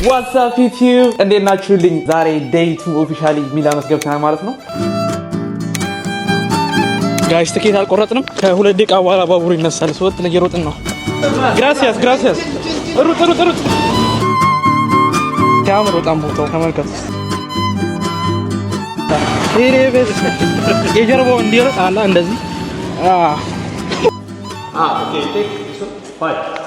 What's up YouTube? እንዴት ናችሁልኝ? ዛሬ day 2 ኦፊሻሊ ሚላኖስ ገብተናል ማለት ነው። ጋይስ ትኬት አልቆረጥንም። ከሁለት ደቂቃ በኋላ ባቡሩ ይነሳል። ሰወጥ እየሮጥን ነው። Gracias. ሩጥ ያምር በጣም ቦታው ተመልከቱ። የጀርባው እንዲሮጥ አላ እንደዚህ okay take this one 5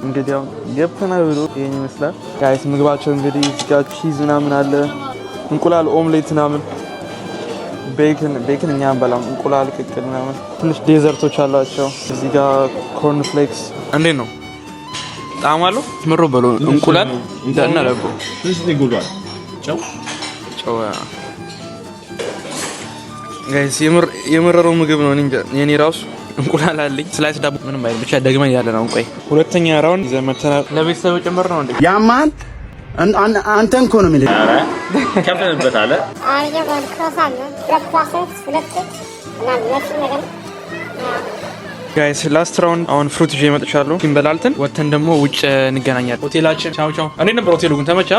እንግዲህ ያው ገብተናል ብሎ ይሄን ይመስላል ጋይስ። ምግባቸው እንግዲህ እዚህ ጋር ቺዝ ምናምን አለ፣ እንቁላል ኦምሌት ምናምን፣ ቤክን እኛ አንበላም፣ እንቁላል ቅቅል ምናምን፣ ትንሽ ዴዘርቶች አሏቸው። እዚህ ጋር ኮርን ፍሌክስ እንዴት ነው ጣዕም አለው? ምሮ በሎ እንቁላል እንደና ለቦ ትንሽ ይጎዳል። ጨው ጋይስ የምረረው ምግብ ነው። እኔ ራሱ እንቁላል አለኝ፣ ስላይስ ዳቦ ምንም አይደል፣ ብቻ ደግመን ያለ ነው። ቆይ ሁለተኛ ራውንድ ይዘን መተናል። ለቤተሰብ ጭምር ነው እንዴ? ያማን አንተን እኮ ነው የሚል ከፍተንበት አለ አሪያ ባልክራስ አለ ብሬክፋስት ሁለት እና ለሱ ነገር ጋይስ ላስት ራውንድ አሁን ፍሩት ይዤ መጥቻለሁ። እንበላልተን ወተን ደግሞ ውጭ እንገናኛለን። ሆቴላችን ቻው እንዴት ነበር ሆቴሉ ግን ተመቻ?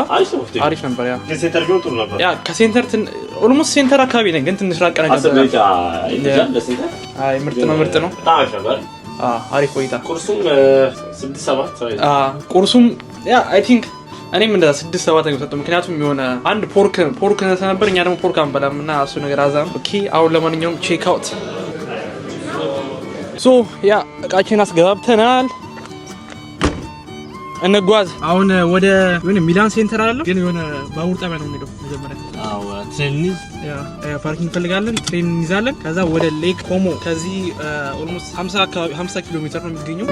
አሪፍ ነበር። ያ ከሴንተር ቢሆን ጥሩ ነበር። ያ ከሴንተር ኦልሞስት ሴንተር አካባቢ ነኝ፣ ግን ትንሽ ራቅ ነገር አይ ምርጥ ነው። ታሽ ነበር። አሪፍ ቆይታ። ቁርሱም 6-7 ቁርሱም ያ አይ ቲንክ እኔም እንደዛ 6-7 ነው ሰጠው። ምክንያቱም የሆነ አንድ ፖርክ ነበር፣ እኛ ደግሞ ፖርክ አንበላም እና እሱ ነገር አዛም። ኦኬ አሁን ለማንኛውም ቼክ አውት ሶ ያ እቃችን አስገብተናል፣ እንጓዝ። አሁን ወደ የሆነ ሚላን ሴንተር አለ፣ ግን የሆነ ባቡር ጣቢያ ነው የምንሄደው። መጀመሪያ ትሬን ፓርኪንግ እንፈልጋለን፣ ትሬን እንይዛለን። ከዛ ወደ ሌክ ኮሞ፣ ከዚህ ኦልሞስት 50 ኪሎ ሜትር ነው የሚገኘው።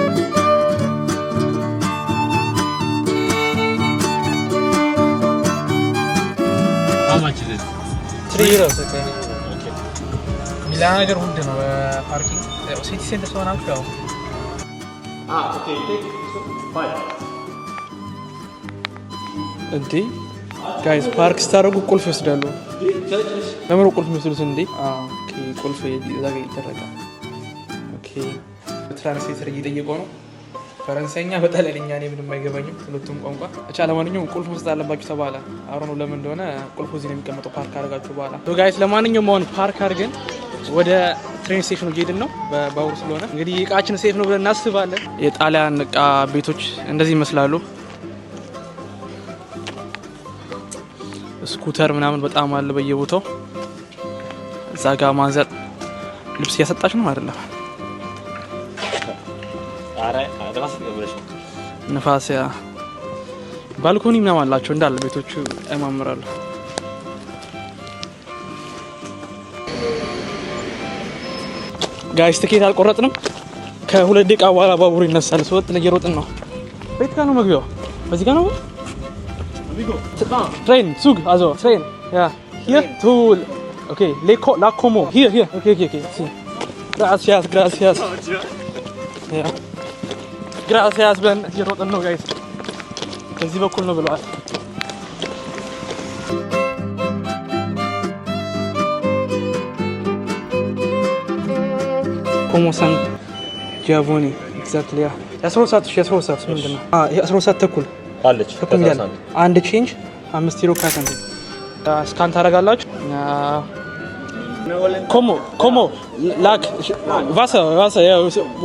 አማች ነው 3 euros ሚላን ሀገር ውድ ነው ፓርኪንግ ሲቲ ሴንተር ሰው ናችሁ ያው ኦኬ ቴክ 5 እንዴ ጋይስ ፓርክ ስታረጉ ቁልፍ ይወስዳሉ። ለምን ቁልፍ ይወስዱት እንዴ? ኦኬ ቁልፍ ይዛጋ ይደረጋል። ኦኬ ትራንስሌተር እየጠየቀው ነው። ፈረንሳይኛ በጣሊያንኛ እኔ ምንም አይገባኝም ሁለቱም ቋንቋ። እቻ ለማንኛውም ቁልፍ መስጠት አለባችሁ ተባለ። አሁን ነው ለምን እንደሆነ ቁልፉ እዚህ ነው የሚቀመጠው ፓርክ አደረጋችሁ በኋላ። ሶ ጋይስ ለማንኛውም አሁን ፓርክ አድርገን ወደ ትሬን ስቴሽኑ እየሄድን ነው። በባቡር ስለሆነ እንግዲህ እቃችን ሴፍ ነው ብለን እናስባለን። የጣሊያን እቃ ቤቶች እንደዚህ ይመስላሉ። ስኩተር ምናምን በጣም አለ በየቦታው። እዛ ጋር ማንዛት ልብስ እያሰጣች ነው አይደለም? ንፋስ ያ ባልኮኒ ምናምን አላቸው እንዳለ ቤቶቹ ያማምራሉ። ጋይስ ትኬት አልቆረጥንም። ከሁለት ደቂቃ በኋላ ባቡሩ ይነሳል። ሰወጥ እየሮጥን ነው። ቤት ጋር ነው መግቢያው፣ በዚህ ጋር ነው ትሬን ሱግ አዞ ትሬን ያ here to okay la como here okay sí gracias ያ gracias ben እየሮጥን ነው ጋይስ። ከዚህ በኩል ነው ብለዋል። como San Giovanni exactly ያ 12 ሰዓት ምንድነው? 12 ሰዓት ተኩል አለች። አንድ ቼንጅ 5 ዩሮ ካሳንት ስካን ታደርጋላችሁ። ኮሞ ላክ ዋሳ ያ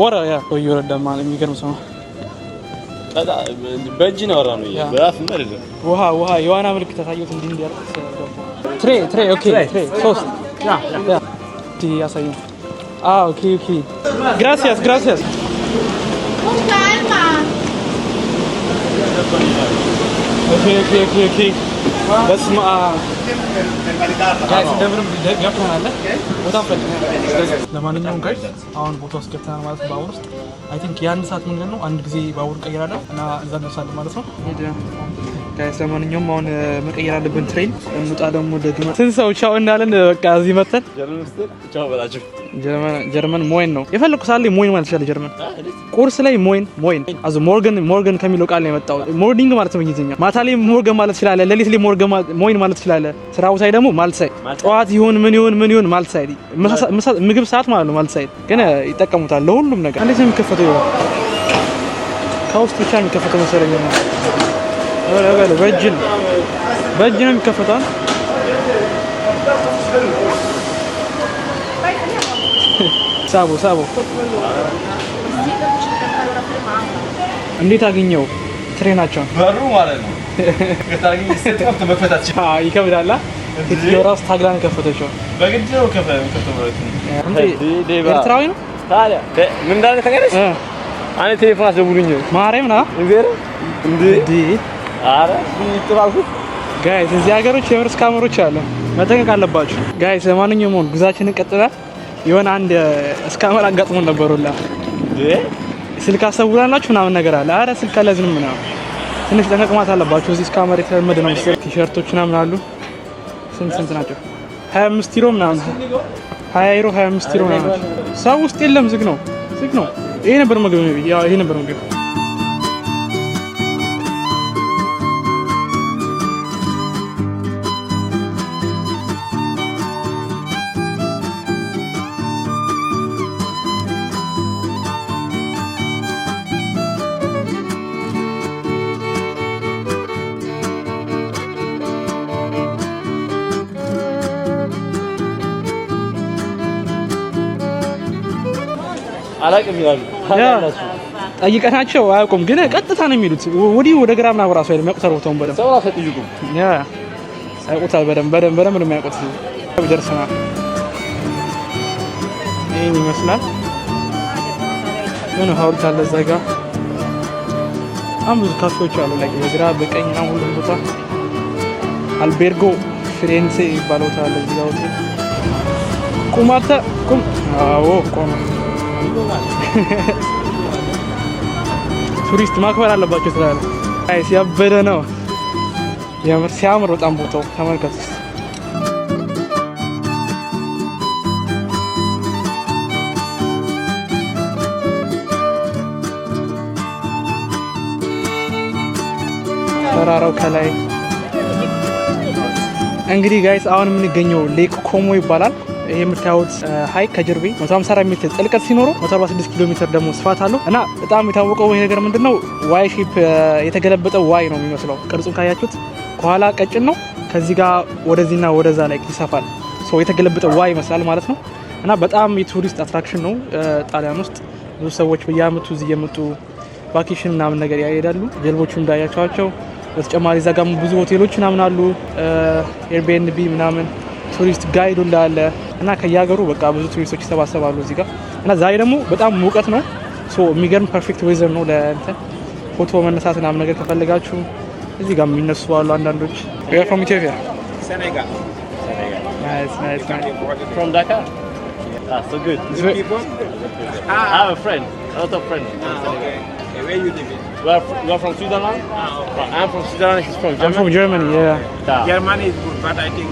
ወራ ያ ይወረዳል ማለት የሚገርም ሰው በእጅ ነው ወራ ነው በአፍ አይደለም። ውሃ የዋና ምልክት ታሳዩት እንዲያርቅ ትሬ ኦኬ ትሬ 3 ያ ያሳዩ okay gracias okay በስመ አብ ጋይስ እንደምንም ገብተናል። በጣም ፈጥነናል። ለማንኛውም ጋይስ አሁን ቦታ ውስጥ ገብተናል ማለት ነው። ባቡር ውስጥ አይ ቲንክ የአንድ ሰዓት መንገድ ነው። አንድ ጊዜ ባቡር ቀይራለሁ እና እዛ እንደርሳለን ማለት ነው። ጋይስ ለማንኛውም አሁን መቀየር አለብን ትሬን። እንውጣ ደግሞ ደግመን ስንት ሰው ቻው እናለን። በቃ እዚህ መተን ቻው በላችሁ። ጀርመን ሞይን ነው የፈለኩ ሳለ ሞይን ማለት ይችላል ጀርመን ቁርስ ላይ ሞይን አዙ ሞርገን ከሚለው ቃል ነው የመጣው ሞርኒንግ ማለት ነው በእንግሊዝኛ ማታ ላይ ሞርገን ማለት ይችላል ሌሊት ላይ ሞይን ማለት ይችላል ስራው ሳይ ደግሞ ማልሳይ ጠዋት ይሁን ምን ይሁን ማልሳይ ምግብ ሰዓት ማለት ነው ማልሳይ ግን ይጠቀሙታል ለሁሉም ነገር እንዴት ነው የሚከፈተው ከውስጥ ብቻ የሚከፈተው መሰለኝ ነው በእጅ ነው የሚከፈተው ሳቦ እንዴት አገኘው ትሬናቸው በሩ ማለት ነው ከታርጊ ስትከፍት መክፈታች ይከብዳል ራስ ታግላን ከፈተችው በግድ ነው ከፈተው ኤርትራዊ ነው ታዲያ ምን እንዳለ ተገረሽ አኔ ቴሌፎን አስደውሉኝ ማርያም ና እንዴ አረ ይጥራልኩ ጋይስ እዚህ ሀገሮች የምርስ ካሜሮች አሉ መጠንቀቅ አለባችሁ ጋይስ ለማንኛውም ሆነ ጉዛችንን ቀጥላል የሆነ አንድ እስካመር አጋጥሞን ነበርላ ስልክ አሰውራላችሁ ምናምን ነገር አለ አረ ስልክ አለዝንም ነው ትንሽ ተነቅማት አለባችሁ እዚህ እስካመር የተለመደ ነው መሰለኝ ቲሸርቶች ምናምን አሉ ስንት ናቸው 25 ዩሮ ምናምን 20 ዩሮ 25 ዩሮ ምናምን ሰው ውስጥ የለም ዝግ ነው ይሄ ነበር ምግብ ያው ይሄ ነበር ምግብ አላቅም ይላሉ ጠይቀናቸው አያውቁም ግን ቀጥታ ነው የሚሉት ወዲህ ወደ ግራ ምናምን ራሱ አይደለም ያውቁታል በደንብ ሰው ራሱ አይጠይቁም ያውቁታል በደንብ ነው የሚያውቁት ደርሰናል ይሄን ይመስላል ምን ሀውልት አለ እዛ ጋር ብዙ ካፌዎች አሉ ላይ በግራ በቀኝ እና ሁሉም ቦታ አልቤርጎ ፍሬንሴ ይባላል ታለ እዚህ ጋር ቁማተ ቆም ቱሪስት ማክበር አለባቸው ትላለ አይ ሲያበደ ነው ያምር ሲያምር በጣም ቦታው ተመልከቱ ተራራው ከላይ እንግዲህ ጋይስ አሁን የምንገኘው ሌክ ኮሞ ይባላል ይሄ የምታዩት ሃይክ ከጀርቤ 154 ሜትር ጥልቀት ሲኖረው 146 ኪሎ ሜትር ደግሞ ስፋት አለው እና በጣም የታወቀው ይሄ ነገር ምንድነው ዋይ ሼፕ የተገለበጠው ዋይ ነው የሚመስለው ቅርጹን ካያችሁት ከኋላ ቀጭን ነው ከዚህ ጋር ወደዚህና ወደዛ ላይ ይሰፋል ሶ የተገለበጠው ዋይ ይመስላል ማለት ነው እና በጣም የቱሪስት አትራክሽን ነው ጣሊያን ውስጥ ብዙ ሰዎች በየአመቱ እዚህ እየመጡ ቫኬሽን ምናምን ነገር ያሄዳሉ ጀልቦቹ እንዳያቸዋቸው በተጨማሪ እዛ ጋር ብዙ ሆቴሎች ምናምን አሉ ኤርቢኤንቢ ምናምን ቱሪስት ጋይድ እንዳለ እና ከያገሩ በቃ ብዙ ቱሪስቶች ይሰባሰባሉ እዚህ ጋር እና ዛሬ ደግሞ በጣም ሙቀት ነው ሶ የሚገርም ፐርፌክት ዌዘር ነው ለእንትን ፎቶ መነሳት ምናምን ነገር ከፈለጋችሁ እዚህ ጋር የሚነሱ አሉ አንዳንዶች we are from Ethiopia Senegal nice from Dakar so good I have a friend a lot of friends okay where you live you are from Switzerland okay I'm from Switzerland he's from Germany I'm from Germany yeah Germany is good but I think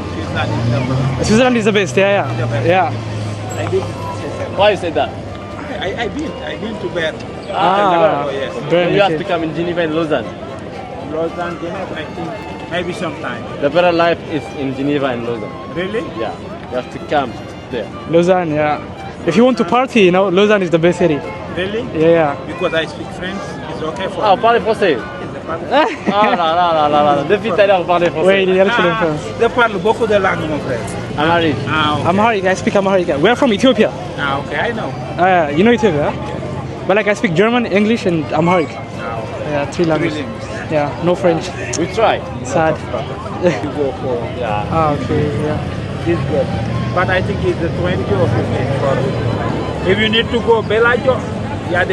Switzerland is the best yeah I did why you say that I've been to Bern yes Bern, you have to come in Geneva and Lausanne Geneva I think maybe sometime the better life is in Geneva and Lausanne really yeah you have to come there Lausanne yeah if you want to party you know Lausanne is the best city really yeah because I speak French it's okay for me parlez français là depuis tout à l'heure vous parlez français oui il y a le France je parle beaucoup de langues mon frère Amharic okay. Amharic I speak Amharic we are from Ethiopia okay I know you know Ethiopia but like I speak German English and Amharic okay yeah 3 languages yeah no French we try sad you go for okay yeah it's good but I think it's 20 or 15 for if you need to go Bellagio il y a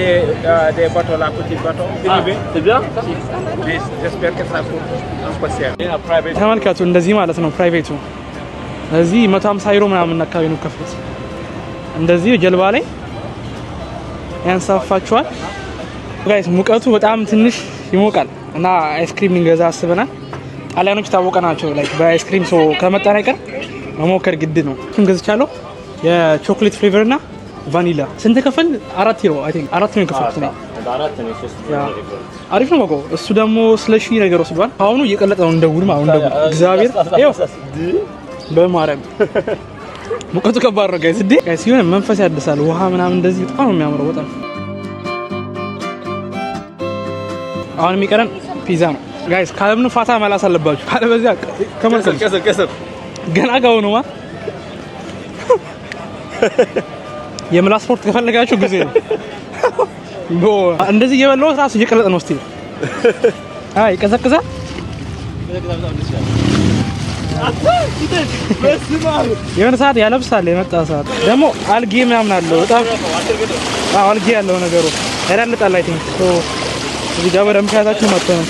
des bateaux là petits bateaux c'est bien mais j'espère que ça coûte un peu cher ተመልከቱ እንደዚህ ማለት ነው ፕራይቬቱ እዚህ 150 ዩሮ ምናምን አካባቢ ነው ከፍሉት እንደዚህ ጀልባ ላይ ያንሳፋችኋል ጋይስ ሙቀቱ በጣም ትንሽ ይሞቃል እና አይስክሪም እንገዛ አስበናል ጣሊያኖች ታወቀ ናቸው ላይክ በአይስክሪም ሶ ከመጣን አይቀር መሞከር ግድ ነው እንገዝቻለሁ የቾኮሌት ፍሌቨር እና ቫኒላ ስንት ከፈል 4 ዩሮ አይ ቲንክ 4 ነው የከፈልኩት ነው። አሪፍ ነው በቃ። እሱ ደግሞ ስለሺ ነገር ወስዷል። አሁኑ እየቀለጠ ነው እንደ ውድ ማለት ነው። እግዚአብሔር ይኸው በማርያም ሙቀቱ ከባድ ነው ጋይስ። ጋይስ የሆነ መንፈስ ያድሳል። ውሃ ምናምን እንደዚህ በጣም ነው የሚያምረው በጣም። አሁን የሚቀረን ፒዛ ነው ጋይስ። ካለምን ፋታ መላስ አለባችሁ። ካለ በዚያ ከመሰል ገና ጋው ነው የምላስ ስፖርት ከፈለጋችሁ ጊዜ ነው። እንደዚህ እየበላሁ ራሱ እየቀለጠ ነው። እስቲ አይ ይቀዘቅዛል። የሆነ ሰዓት ያለብሳል። የመጣ ሰዓት ደግሞ አልጌ ምናምን አለው በጣም አልጌ ያለው ነገሩ ያዳልጣል። አይ ቲንክ ሶ እዚህ ጋር በደምብ ካያታችሁ መጥቶ ነው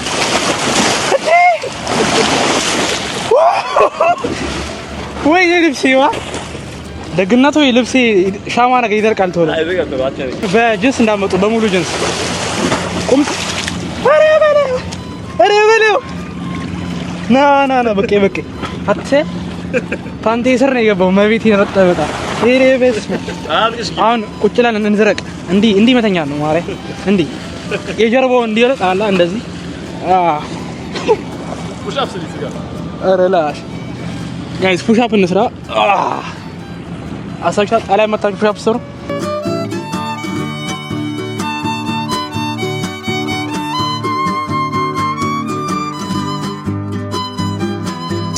ወይ ልብሴዋ ደግነቱ ልብሴ ሻማ ነገር ይደርቃል ቶሎ በጅንስ እንዳመጡ በሙሉ ጅንስ ቁም አረ ና በቃ አትሴ ፓንቴ ስር ነው የገባው መቤት ይረጠበታ ይሬበስ አሁን ቁጭ ብለን እንዝረቅ እንዲ መተኛ ነው ማሬ እንዲ የጀርባው እንዲወጣ አላ እንደዚህ ፑሽ አፕ ስሪ ሲጋ አረ ላሽ ጋይስ ፑሽ አፕ እንስራ አሳቻ ጣሊያን መጣችሁ ፑሽ አፕ ስሩ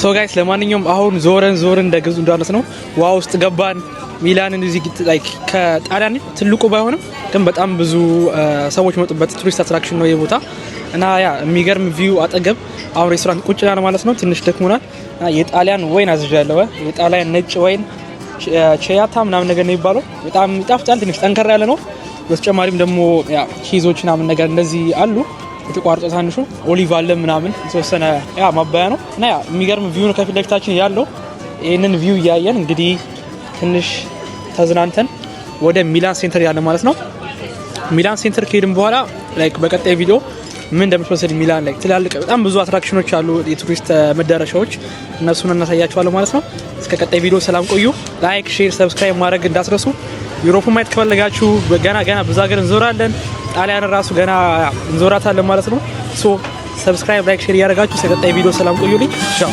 ሶ ጋይስ ለማንኛውም አሁን ዞረን እንደገዙ እንዳነስ ነው ዋው ውስጥ ገባን ሚላን እንደዚህ ላይክ ከጣሊያን ትልቁ ባይሆንም ግን በጣም ብዙ ሰዎች መጡበት ቱሪስት አትራክሽን ነው የቦታ እና ያ የሚገርም ቪው አጠገብ አሁን ሬስቶራንት ቁጭ ያለ ማለት ነው ትንሽ ደክሞናል የጣሊያን ወይን አዝዣለሁ የጣሊያን ነጭ ወይን ቼያታ ምናምን ነገር ነው የሚባለው በጣም ይጣፍጣል ትንሽ ጠንከር ያለ ነው በተጨማሪም ደግሞ ያ ቺዞች ምናምን ነገር እንደዚህ አሉ የተቋርጦ ታንሹ ኦሊቭ አለ ምናምን የተወሰነ ያ ማባያ ነው እና ያ የሚገርም ቪው ነው ከፊት ለፊታችን ያለው ይሄንን ቪው እያየን እንግዲህ ትንሽ ተዝናንተን ወደ ሚላን ሴንተር ያለ ማለት ነው ሚላን ሴንተር ከሄድን በኋላ ላይክ በቀጣይ ቪዲዮ ምን እንደምትወስድ ሚላን ላይ ትላልቅ በጣም ብዙ አትራክሽኖች አሉ የቱሪስት መዳረሻዎች እነሱን እናሳያችኋለሁ ማለት ነው እስከ ቀጣይ ቪዲዮ ሰላም ቆዩ ላይክ ሼር ሰብስክራይብ ማድረግ እንዳትረሱ ዩሮፕ ማየት ከፈለጋችሁ ገና ብዙ ሀገር እንዞራለን ጣሊያን ራሱ ገና እንዞራታለን ማለት ነው ሶ ሰብስክራይብ ላይክ ሼር ያደርጋችሁ እስከ ቀጣይ ቪዲዮ ሰላም ቆዩልኝ ቻው